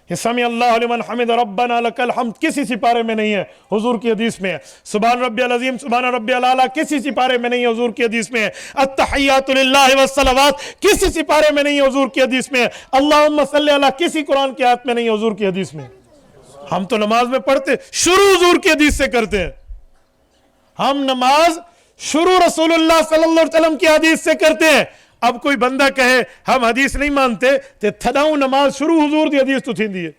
یہ سمی اللہ لمن حمد ربنا لک الحمد کسی سپارے میں نہیں ہے, حضور کی حدیث میں ہے. سبحان ربی العظیم سبحان ربی العالی کسی سپارے میں نہیں ہے, حضور کی حدیث میں ہے. التحیات للہ والصلوات کسی سپارے میں نہیں ہے, حضور کی حدیث میں ہے. اللہم صلی علی کسی قرآن کی آیت میں نہیں ہے, حضور کی حدیث میں. ہم تو نماز میں پڑھتے شروع حضور کی حدیث سے کرتے ہیں. ہم نماز شروع رسول اللہ صلی اللہ علیہ وسلم کی حدیث سے کرتے ہیں. اب کوئی بندہ کہے ہم حدیث نہیں مانتے, تے تھداؤں نماز شروع حضور دی حدیث تو تھی دی ہے.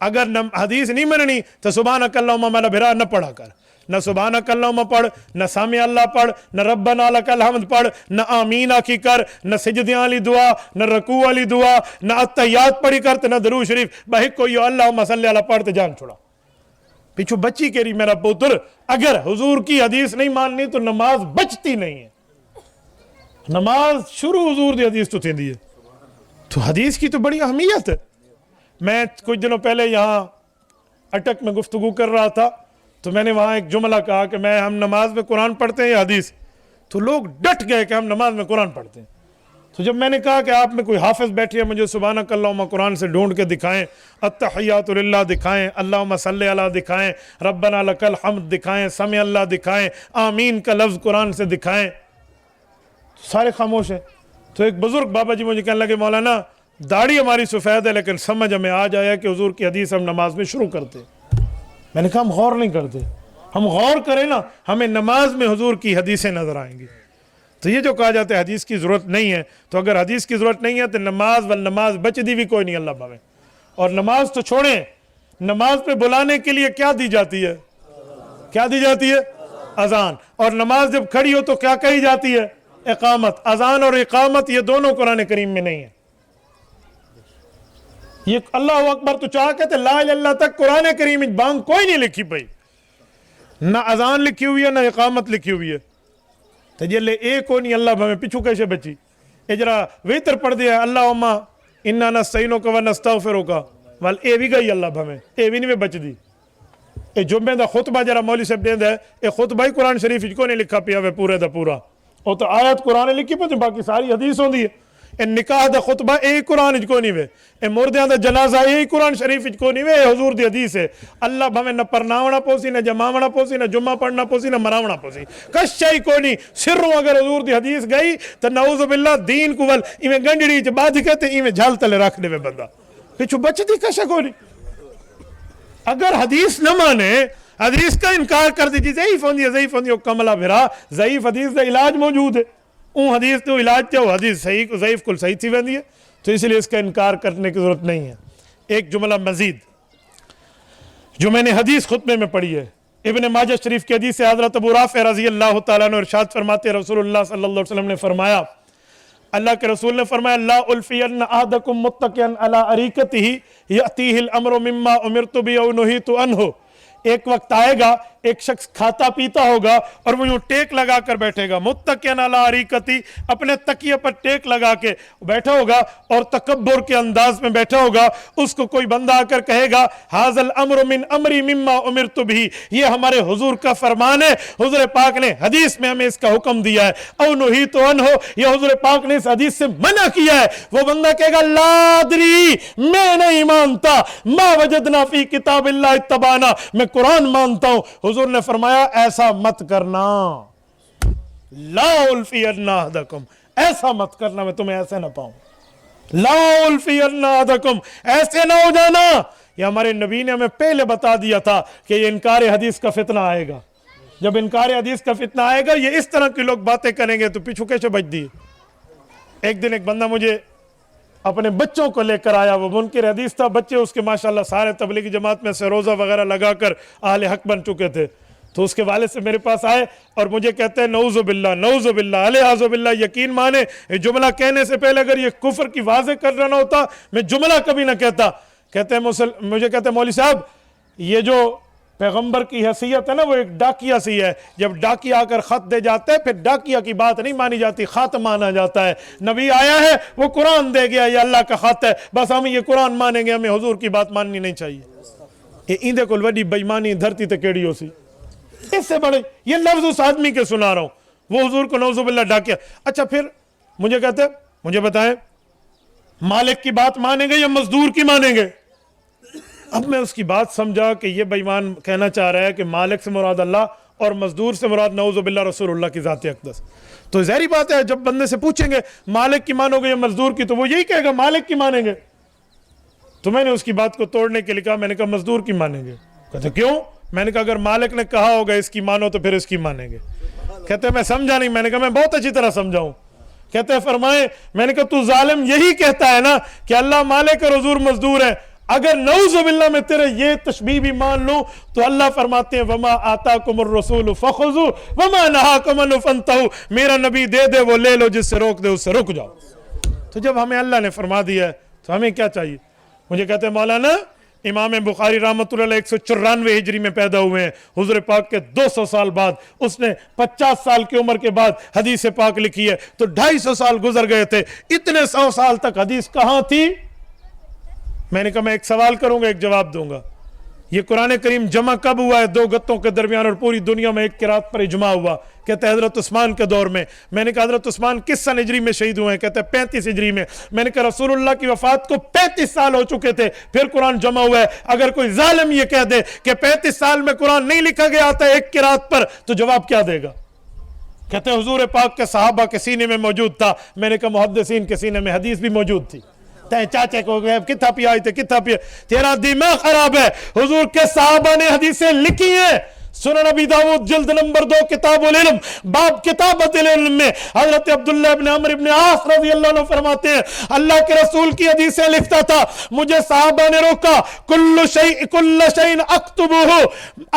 اگر حدیث نہیں مننی تو سبحانک اللہم میرا بھرا نہ پڑھا کر, نہ سبحانک اللہم پڑھ, نہ سامع اللہ پڑھ, نہ ربنا لک الحمد پڑھ, نہ آمین آکھی کر, نہ سجدیاں والی دعا, نہ رکوع والی دعا, نہ التحیات پڑھی کر, نہ درود شریف. بہک کوئی اللہم صلی اللہ پڑھتے جان چھوڑا. پیچھو بچی کہہ رہی میرا پوتر, اگر حضور کی حدیث نہیں ماننی تو نماز بچتی نہیں ہے. نماز شروع حضور دی حدیث تو تھی دی ہے. تو حدیث کی تو بڑی اہمیت ہے. میں کچھ دنوں پہلے یہاں اٹک میں گفتگو کر رہا تھا, تو میں نے وہاں ایک جملہ کہا کہ ہم نماز میں قرآن پڑھتے ہیں یا حدیث. تو لوگ ڈٹ گئے کہ ہم نماز میں قرآن پڑھتے ہیں. تو جب میں نے کہا کہ آپ میں کوئی حافظ بیٹھی ہے, مجھے سبحانک اللہم قرآن سے ڈھونڈ کے دکھائیں, التحیات للہ دکھائیں, اللہم صلی علی دکھائیں, ربنا لک الحمد دکھائیں, سمع اللہ دکھائیں, آمین کا لفظ قرآن سے دکھائیں. سارے خاموش ہیں. تو ایک بزرگ بابا جی مجھے کہنے لگے مولانا داڑھی ہماری سفید ہے, لیکن سمجھ ہمیں آ جایا کہ حضور کی حدیث ہم نماز میں شروع کرتے. میں نے کہا ہم غور نہیں کرتے. ہم غور کریں نا, ہمیں نماز میں حضور کی حدیثیں نظر آئیں گی. تو یہ جو کہا جاتا ہے حدیث کی ضرورت نہیں ہے, تو اگر حدیث کی ضرورت نہیں ہے تو نماز والنماز بچ دی بھی کوئی نہیں, اللہ بھویں. اور نماز تو چھوڑیں, نماز پہ بلانے کے لیے کیا دی جاتی ہے؟ کیا دی جاتی ہے؟ اذان. اور نماز جب کھڑی ہو تو کیا کہی جاتی ہے؟ اقامت. اذان اور اقامت یہ دونوں قرآن کریم میں نہیں ہیں. یہ اللہ اکبر تو چاہ کہتے لا الہ الا اللہ تک قرآن کریم بانگ کوئی نہیں لکھی پئی, نہ اذان لکھی ہوئی ہے نہ اقامت لکھی ہوئی ہے. تو یہ لے ایک کو نہیں اللہ بھمیں پچھو کیسے بچی. اجرا ویتر پڑھ دیا اللہم انا نستعینک و نستغفرک, وال اے بھی گئی اللہ بھمیں, اے بھی نہیں بچ دی. اے جمعے دا خطبہ جرا مولوی صاحب دین ہے, اے خطبہ ہی قرآن شریف کو نہیں لکھا پیا ہوئے پورے دا پورا. وہ تو آیت قرآن لکھی پہ باقی ساری حدیث ہوں دی ہے. اے نکاح دا خطبہ اے قرآن وچ کو نہیں وے، اے مردیاں دا جنازہ اے قرآن شریف وچ کو نہیں وے، اے حضور دی حدیث ہے۔ اللہ بھویں نہ پرناونا پوسی، نہ جماونا پوسی، نہ جمعہ پڑھنا پوسی، نہ مراونا پوسی، کچھ شئی کو نہیں۔ سروں اگر حضور دی حدیث گئی تو نعوذ باللہ دین کو ول ایویں گنڈڑی چ باندھ کے تے ایویں جھال تلے رکھ دے بندہ، پچھو بچتی کشا کو نہیں۔ اگر حدیث نہ مانے، حدیث کا انکار کر دیجیے، ضعیف ہوندی ہے کملا بھرا، ضعیف حدیث دا علاج موجود ہے، اون حدیث تو علاج تے وہ حدیث صحیح ضعیف کل صحیح تھی ویندی ہے، تو اس لیے اس کا انکار کرنے کی ضرورت نہیں ہے۔ ایک جملہ مزید جو میں نے حدیث خطبے میں پڑھی ہے، ابن ماجہ شریف کی حدیث سے حضرت ابو رافع رضی اللہ تعالیٰ عنہ ارشاد فرماتے، رسول اللہ صلی اللہ علیہ وسلم نے فرمایا، اللہ کے رسول نے فرمایا، لا الفین احدکم متکئا علی اریکتہ یاتیہ الامر مما امرت بہ او نہیت عنہ، ایک وقت آئے گا ایک شخص کھاتا پیتا ہوگا اور وہ یوں ٹیک لگا کر بیٹھے گا، متکئا علی اریکتی، اپنے تکیے پر ٹیک لگا کے بیٹھا ہوگا اور تکبر کے انداز میں بیٹھا ہوگا۔ اس کو کوئی بندہ آ کر کہے گا، ھذا الامر من امری مما امرت بہ، یہ ہمارے حضور کا فرمان ہے، حضور پاک نے حدیث میں ہمیں اس کا حکم دیا ہے، او نہیت عنہ، یہ حضور پاک نے اس حدیث سے منع کیا ہے۔ وہ بندہ کہے گا، لا ادری، میں نہیں مانتا، ما وجدنا فی کتاب اللہ اتبعنا، میں قرآن مانتا ہوں۔ حضور نے فرمایا ایسا مت کرنا، لا الفین احدکم، ایسا مت کرنا، میں تمہیں ایسے نہ پاؤں، لا الفین احدکم، ایسے نہ ہو جانا۔ یہ ہمارے نبی نے ہمیں پہلے بتا دیا تھا کہ یہ انکار حدیث کا فتنہ آئے گا۔ جب انکار حدیث کا فتنہ آئے گا، یہ اس طرح کے لوگ باتیں کریں گے تو پیچھو کیسے بچ دی۔ ایک دن ایک بندہ مجھے اپنے بچوں کو لے کر آیا، وہ منکر حدیث تھا، بچے اس کے ماشاءاللہ سارے تبلیغی جماعت میں سے روزہ وغیرہ لگا کر اہل حق بن چکے تھے، تو اس کے والد سے میرے پاس آئے اور مجھے کہتے ہیں، نعوذ باللہ نعوذ باللہ الحاظ باللہ، یقین مانے یہ جملہ کہنے سے پہلے اگر یہ کفر کی واضح کر رہا ہوتا میں جملہ کبھی نہ کہتا۔ کہتے ہیں مجھے کہتے ہیں، مولوی صاحب یہ جو پیغمبر کی حیثیت ہے نا، وہ ایک ڈاکیا سی ہے، جب ڈاکیا آ کر خط دے جاتے ہیں پھر ڈاکیا کی بات نہیں مانی جاتی، خط مانا جاتا ہے۔ نبی آیا ہے، وہ قرآن دے گیا، یہ اللہ کا خط ہے، بس ہم یہ قرآن مانیں گے، ہمیں حضور کی بات ماننی نہیں چاہیے۔ یہ ایندے کل وڈی بےمانی دھرتی تے کیڑی ہو سی، اس سے بڑے یہ لفظ اس آدمی کے سنا رہا ہوں، وہ حضور کو نعوذ باللہ ڈاکیا۔ اچھا پھر مجھے کہتے ہیں، مجھے بتائیں مالک کی بات مانیں گے یا مزدور کی مانیں گے؟ اب میں اس کی بات سمجھا کہ یہ بے ایمان کہنا چاہ رہا ہے کہ مالک سے مراد اللہ اور مزدور سے مراد نعوذ باللہ رسول اللہ کی ذات اقدس۔ تو ظاہری بات ہے جب بندے سے پوچھیں گے مالک کی مانو گے یا مزدور کی، تو وہ یہی کہے گا مالک کی مانیں گے۔ تو میں نے اس کی بات کو توڑنے کے لیے کہا، میں نے کہا مزدور کی مانیں گے۔ کہتے کیوں؟ میں نے کہا اگر مالک نے کہا ہوگا اس کی مانو تو پھر اس کی مانیں گے۔ کہتے ہیں میں سمجھا نہیں۔ میں نے کہا میں بہت اچھی طرح سمجھاؤں۔ کہتے ہیں فرمائیں، میں نے کہا تو ظالم یہی کہتا ہے نا کہ اللہ مالک اور حضور مزدور ہے، اگر نعوذ باللہ میں تیرے یہ تشبیہ بھی مان لوں تو اللہ فرماتے ہیں وما آتاکم الرسول فخذوا وما نہاکم عنہ فانتہوا، میرا نبی دے دے وہ لے لو، جس سے روک دے اس سے رک جاؤ۔ تو جب ہمیں اللہ نے فرما دیا ہے تو ہمیں کیا چاہیے؟ مجھے کہتے ہیں مولانا امام بخاری رحمۃ اللہ علیہ 194 ہجری میں پیدا ہوئے ہیں، حضور پاک کے 200 سال بعد، اس نے 50 سال کی عمر کے بعد حدیث پاک لکھی ہے، تو 250 سال گزر گئے تھے، اتنے 100 سال تک حدیث کہاں تھی؟ میں نے کہا میں ایک سوال کروں گا ایک جواب دوں گا، یہ قرآن کریم جمع کب ہوا ہے؟ 2 گتوں کے درمیان اور پوری دنیا میں ایک قرات پر اجماع ہوا۔ کہتے ہیں حضرت عثمان کے دور میں۔ میں نے کہا حضرت عثمان کس سن ہجری میں شہید ہوئے ہیں؟ کہتے ہیں 35 ہجری میں۔ میں نے کہا رسول اللہ کی وفات کو 35 سال ہو چکے تھے پھر قرآن جمع ہوا ہے، اگر کوئی ظالم یہ کہہ دے کہ 35 سال میں قرآن نہیں لکھا گیا تھا ایک قرات پر، تو جواب کیا دے گا؟ کہتے ہیں حضور پاک کے صحابہ کے سینے میں موجود تھا۔ میں نے کہا محدثین کے سینے میں حدیث بھی موجود تھی۔ چاچے کو کتھا پیا آئی تھے کتھا پیا، تیرا دماغ خراب ہے، حضور کے صحابہ نے حدیثیں لکھی ہیں۔ سنن ابی داؤد جلد نمبر 2 کتاب العلم باب کتابت العلم میں حضرت عبداللہ ابن عمرو ابن عاص رضی اللہ عنہ فرماتے ہیں اللہ کے رسول کی حدیثیں لکھتا تھا، مجھے صحابہ نے روکا، کل شیء اکتبہ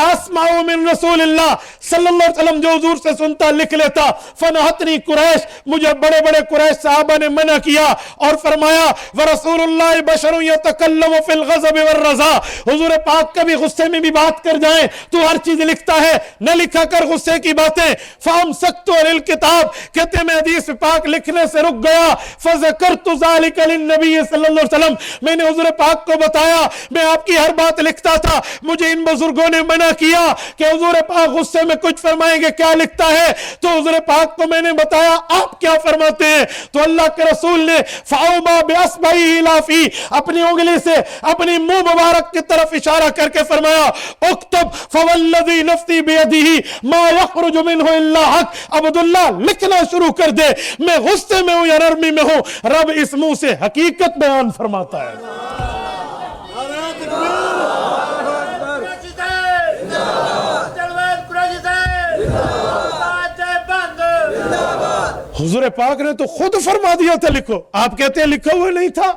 اسمع من رسول اللہ صلی اللہ علیہ وسلم، جو حضور سے سنتا لکھ لیتا، فنہتنی قریش، مجھے بڑے بڑے قریش صحابہ نے منع کیا اور فرمایا ورسول اللہ بشر یتکلم فی الغضب والرضا، حضور پاک کبھی غصے میں بھی بات کر جائیں تو ہر چیز لکھتا ہے نہ لکھا کر غصے کی باتیں. فَأَمْسَكْتُ عَنِ الْكِتَابِ, کہتے ہیں میں حدیث پاک لکھنے سے رک گیا. فَذَكَرْتُ ذَلِكَ لِلنَّبِيِّ صلی اللہ علیہ وسلم, میں نے حضور پاک کو بتایا میں آپ کی ہر بات لکھتا تھا. مجھے ان بزرگوں نے منع کیا کہ حضور پاک غصے میں کچھ فرمائیں گے کیا لکھتا ہے, تو حضور پاک کو میں نے بتایا آپ کیا فرماتے ہیں. تو اللہ کے رسول نے فَأَوْمَا بِأَصْبَعِهِ إِلَىٰ فِيهِ, اپنی انگلی سے اپنی منہ مبارک کی طرف اشارہ کر کے فرمایا اکتب فوالذی نفسی بیدہ ما یخرج منہ الا حق. عبداللہ لکھنا شروع کر دے, میں غصے میں ہوں یا نرمی میں ہوں, رب اس منہ سے حقیقت بیان فرماتا ہے. حضور پاک نے تو خود فرما دیا تھا لکھو, آپ کہتے ہیں لکھا ہوا نہیں تھا.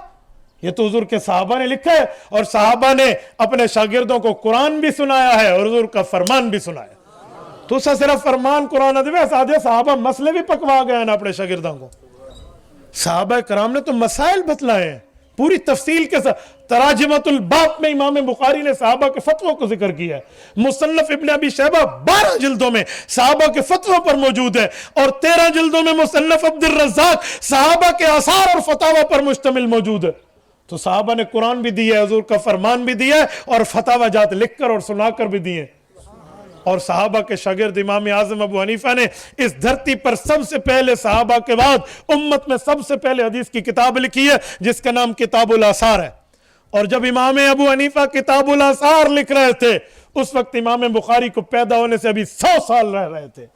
یہ تو حضور کے صحابہ نے لکھا ہے, اور صحابہ نے اپنے شاگردوں کو قرآن بھی سنایا ہے اور حضور کا فرمان بھی سنایا. تو اسا صرف فرمان قرآن دے سادے صحابہ مسئلے بھی پکوا گئے ہیں اپنے شاگردوں کو. صحابہ کرام نے تو مسائل بتلائے ہیں پوری تفصیل کے ساتھ. تراجمۃ الباب میں امام بخاری نے صحابہ کے فتووں کو ذکر کیا ہے. مصنف ابن ابی شیبہ 12 جلدوں میں صحابہ کے فتووں پر موجود ہے, اور 13 جلدوں میں مصنف عبد الرزاق صحابہ کے آثار اور فتاوی پر مشتمل موجود ہے. تو صحابہ نے قرآن بھی دیا ہے, حضور کا فرمان بھی دیا ہے, اور فتاوی جات لکھ کر اور سنا کر بھی دیے. اور صحابہ کے شاگرد امام اعظم ابو حنیفہ نے اس دھرتی پر سب سے پہلے صحابہ کے بعد امت میں سب سے پہلے حدیث کی کتاب لکھی ہے جس کا نام کتاب الآثار ہے. اور جب امام ابو حنیفہ کتاب الآثار لکھ رہے تھے اس وقت امام بخاری کو پیدا ہونے سے ابھی 100 سال رہ رہے تھے.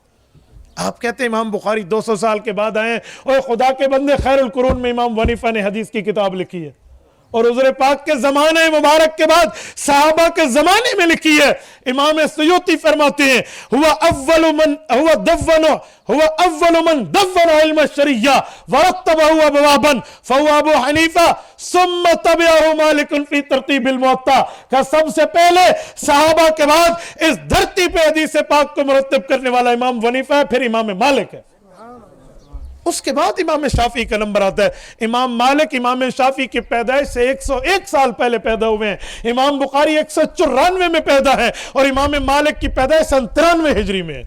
آپ کہتے ہیں امام بخاری 200 سال کے بعد آئے ہیں, اور خدا کے بندے خیر القرون میں امام حنیفہ نے حدیث کی کتاب لکھی ہے, اور حضور پاک کے زمانے مبارک کے بعد صحابہ کے زمانے میں لکھی ہے. امام سیوطی فرماتے ہیں ہوا اول من دون علم الشریعہ ورتبہ ابوابا فهو ابو حنیفہ ثم تبعہ مالک فی ترتیب الموطا, کہ سب سے پہلے صحابہ کے بعد اس دھرتی پہ حدیث پاک کو مرتب کرنے والا امام حنیفہ ہے, پھر امام مالک ہے, اس کے بعد امام شافعی کا نمبر آتا ہے. امام مالک امام شافعی کی پیدائش سے 101 سال پہلے پیدا ہوئے ہیں. امام بخاری 194 میں پیدا ہے, اور امام مالک کی پیدائش 93 ہجری میں.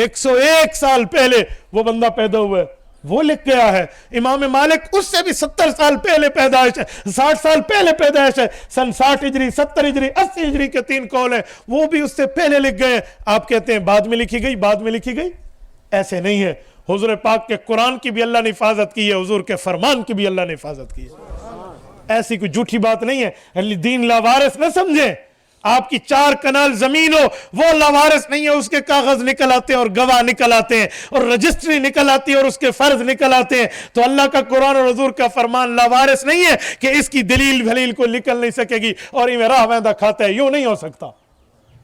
101 سال پہلے وہ بندہ پیدا ہوا ہے, وہ لکھ گیا ہے. امام مالک اس سے بھی 70 سال پہلے پیدائش ہے, 60 سال پہلے پیدائش ہے. سن 60 ہجری 70 ہجری 80 ہجری کے 3 قول ہیں, وہ بھی اس سے پہلے لکھ گئے. آپ کہتے ہیں بعد میں لکھی گئی, بعد میں لکھی گئی, ایسے نہیں ہے. حضور پاک کے قرآن کی بھی اللہ نے حفاظت کی ہے, حضور کے فرمان کی بھی اللہ نے حفاظت کی ہے. ایسی کوئی جھوٹی بات نہیں ہے. دین لاوارث نہ سمجھیں. آپ کی 4 کنال زمین ہو وہ لاوارث نہیں ہے, اس کے کاغذ نکل آتے ہیں اور گواہ نکل آتے ہیں اور رجسٹری نکل آتی ہے اور اس کے فرض نکل آتے ہیں. تو اللہ کا قرآن اور حضور کا فرمان لاوارث نہیں ہے کہ اس کی دلیل بھلیل کو نکل نہیں سکے گی اور یہ راہ ویندہ کھاتا ہے, یوں نہیں ہو سکتا.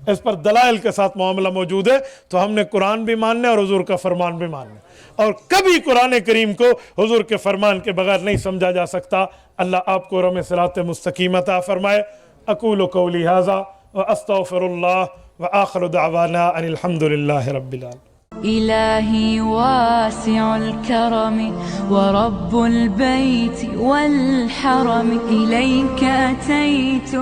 اس پر دلائل کے ساتھ معاملہ موجود ہے. تو ہم نے قرآن بھی ماننا ہے اور حضور کا فرمان بھی ماننا ہے, اور کبھی قرآن کریم کو حضور کے فرمان کے بغیر نہیں سمجھا جا سکتا. اللہ آپ کو رحم صراط مستقیم عطا فرمائے. اقول قولی ھذا واستغفر اللہ وآخر دعوانا ان الحمد للہ رب العالمین. إلهي واسع الكرم ورب البيت والحرم إليك أتيت